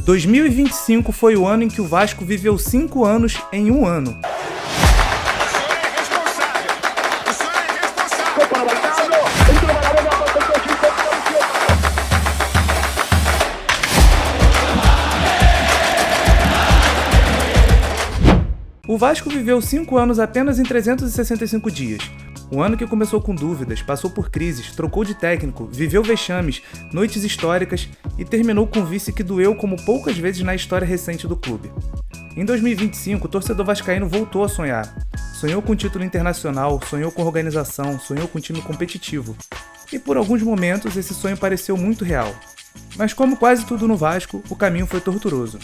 2025 foi o ano em que o Vasco viveu 5 anos em um ano. O Vasco viveu 5 anos apenas em 365 dias. Um ano que começou com dúvidas, passou por crises, trocou de técnico, viveu vexames, noites históricas e terminou com um vice que doeu como poucas vezes na história recente do clube. Em 2025, o torcedor vascaíno voltou a sonhar. Sonhou com título internacional, sonhou com organização, sonhou com time competitivo. E por alguns momentos esse sonho pareceu muito real. Mas como quase tudo no Vasco, o caminho foi torturoso.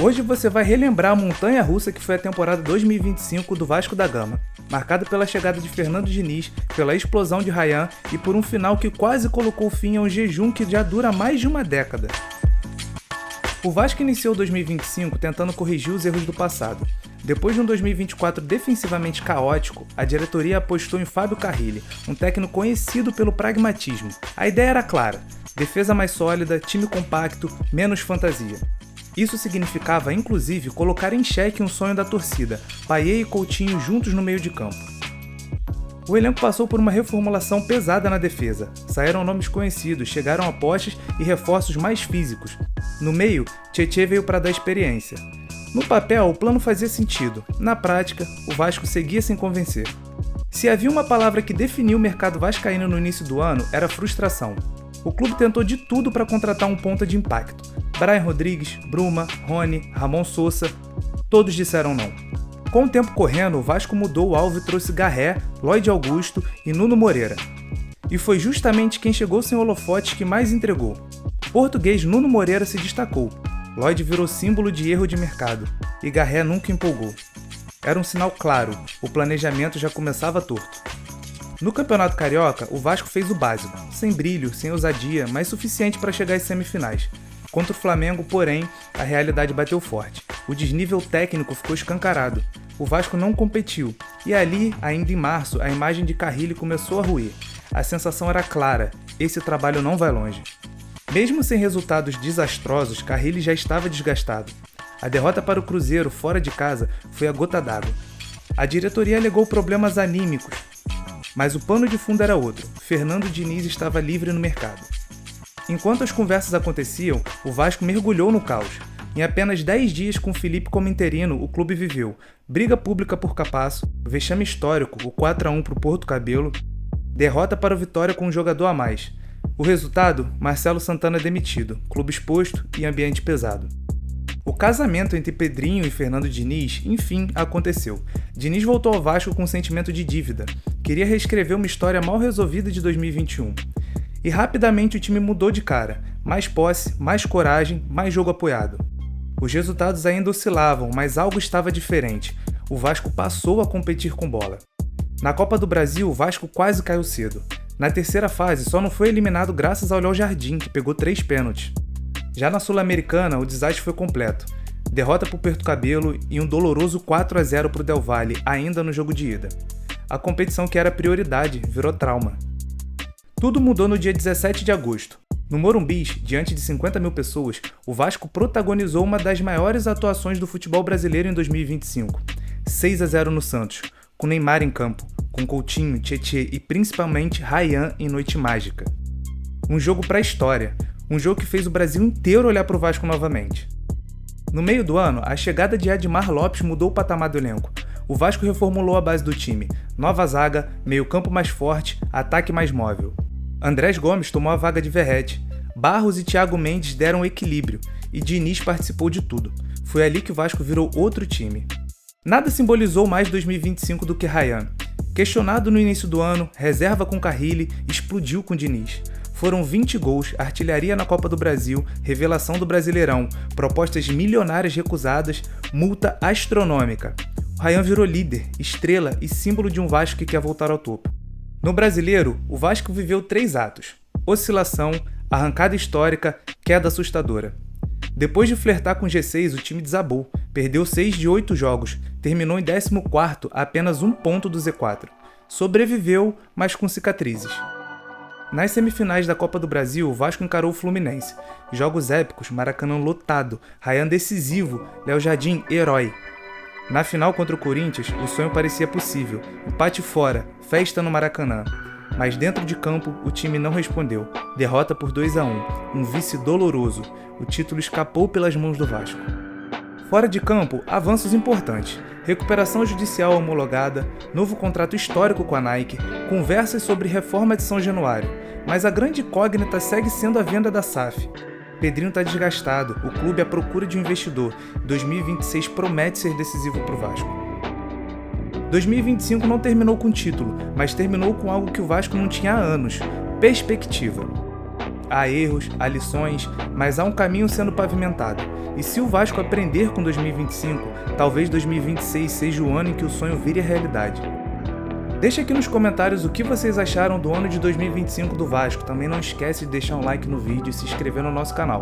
Hoje você vai relembrar a montanha-russa que foi a temporada 2025 do Vasco da Gama, marcada pela chegada de Fernando Diniz, pela explosão de Rayan e por um final que quase colocou fim a um jejum que já dura mais de uma década. O Vasco iniciou 2025 tentando corrigir os erros do passado. Depois de um 2024 defensivamente caótico, a diretoria apostou em Fábio Carrilli, um técnico conhecido pelo pragmatismo. A ideia era clara: defesa mais sólida, time compacto, menos fantasia. Isso significava, inclusive, colocar em xeque um sonho da torcida, Payet e Coutinho juntos no meio de campo. O elenco passou por uma reformulação pesada na defesa. Saíram nomes conhecidos, chegaram apostas e reforços mais físicos. No meio, Tietê veio para dar experiência. No papel, o plano fazia sentido. Na prática, o Vasco seguia sem convencer. Se havia uma palavra que definiu o mercado vascaíno no início do ano, era frustração. O clube tentou de tudo para contratar um ponta de impacto. Brian Rodrigues, Bruma, Rony, Ramon Sousa, todos disseram não. Com o tempo correndo, o Vasco mudou o alvo e trouxe Garré, Lloyd Augusto e Nuno Moreira. E foi justamente quem chegou sem holofotes que mais entregou. O português Nuno Moreira se destacou, Lloyd virou símbolo de erro de mercado, e Garré nunca empolgou. Era um sinal claro, o planejamento já começava torto. No Campeonato Carioca, o Vasco fez o básico, sem brilho, sem ousadia, mas suficiente para chegar às semifinais. Contra o Flamengo, porém, a realidade bateu forte. O desnível técnico ficou escancarado. O Vasco não competiu, e ali, ainda em março, a imagem de Carrilli começou a ruir. A sensação era clara: esse trabalho não vai longe. Mesmo sem resultados desastrosos, Carrilli já estava desgastado. A derrota para o Cruzeiro, fora de casa, foi a gota d'água. A diretoria alegou problemas anímicos, mas o pano de fundo era outro: Fernando Diniz estava livre no mercado. Enquanto as conversas aconteciam, o Vasco mergulhou no caos. Em apenas 10 dias com Felipe como interino, o clube viveu briga pública por Capasso, vexame histórico, o 4-1 para o Porto Cabelo, derrota para o Vitória com um jogador a mais. O resultado? Marcelo Santana demitido, clube exposto e ambiente pesado. O casamento entre Pedrinho e Fernando Diniz, enfim, aconteceu. Diniz voltou ao Vasco com um sentimento de dívida. Queria reescrever uma história mal resolvida de 2021. E rapidamente o time mudou de cara. Mais posse, mais coragem, mais jogo apoiado. Os resultados ainda oscilavam, mas algo estava diferente. O Vasco passou a competir com bola. Na Copa do Brasil, o Vasco quase caiu cedo. Na terceira fase, só não foi eliminado graças ao Léo Jardim, que pegou 3 pênaltis. Já na Sul-Americana, o desastre foi completo. Derrota para o Porto Cabelo e um doloroso 4-0 para o Del Valle, ainda no jogo de ida. A competição que era prioridade virou trauma. Tudo mudou no dia 17 de agosto. No Morumbi, diante de 50 mil pessoas, o Vasco protagonizou uma das maiores atuações do futebol brasileiro em 2025. 6-0 no Santos, com Neymar em campo, com Coutinho, Tietê e principalmente Rayan em noite mágica. Um jogo para a história, um jogo que fez o Brasil inteiro olhar para o Vasco novamente. No meio do ano, a chegada de Edmar Lopes mudou o patamar do elenco. O Vasco reformulou a base do time, nova zaga, meio-campo mais forte, ataque mais móvel. Andrés Gomes tomou a vaga de Verratti, Barros e Thiago Mendes deram equilíbrio, e Diniz participou de tudo. Foi ali que o Vasco virou outro time. Nada simbolizou mais 2025 do que Rayan. Questionado no início do ano, reserva com Carrilli, explodiu com Diniz. Foram 20 gols, artilharia na Copa do Brasil, revelação do Brasileirão, propostas milionárias recusadas, multa astronômica. O Rayan virou líder, estrela e símbolo de um Vasco que quer voltar ao topo. No Brasileiro, o Vasco viveu 3 atos: oscilação, arrancada histórica, queda assustadora. Depois de flertar com G6, o time desabou, perdeu 6 de 8 jogos, terminou em 14º, a apenas 1 ponto do Z4. Sobreviveu, mas com cicatrizes. Nas semifinais da Copa do Brasil, o Vasco encarou o Fluminense. Jogos épicos, Maracanã lotado, Ryan decisivo, Léo Jardim herói. Na final contra o Corinthians, o sonho parecia possível. Empate fora, festa no Maracanã. Mas dentro de campo, o time não respondeu. Derrota por 2-1, um vice doloroso. O título escapou pelas mãos do Vasco. Fora de campo, avanços importantes. Recuperação judicial homologada, novo contrato histórico com a Nike, conversas sobre reforma de São Januário. Mas a grande incógnita segue sendo a venda da SAF. Pedrinho está desgastado, o clube à procura de um investidor. 2026 promete ser decisivo para o Vasco. 2025 não terminou com título, mas terminou com algo que o Vasco não tinha há anos: perspectiva. Há erros, há lições, mas há um caminho sendo pavimentado. E se o Vasco aprender com 2025, talvez 2026 seja o ano em que o sonho vire realidade. Deixe aqui nos comentários o que vocês acharam do ano de 2025 do Vasco. Também não esquece de deixar um like no vídeo e se inscrever no nosso canal.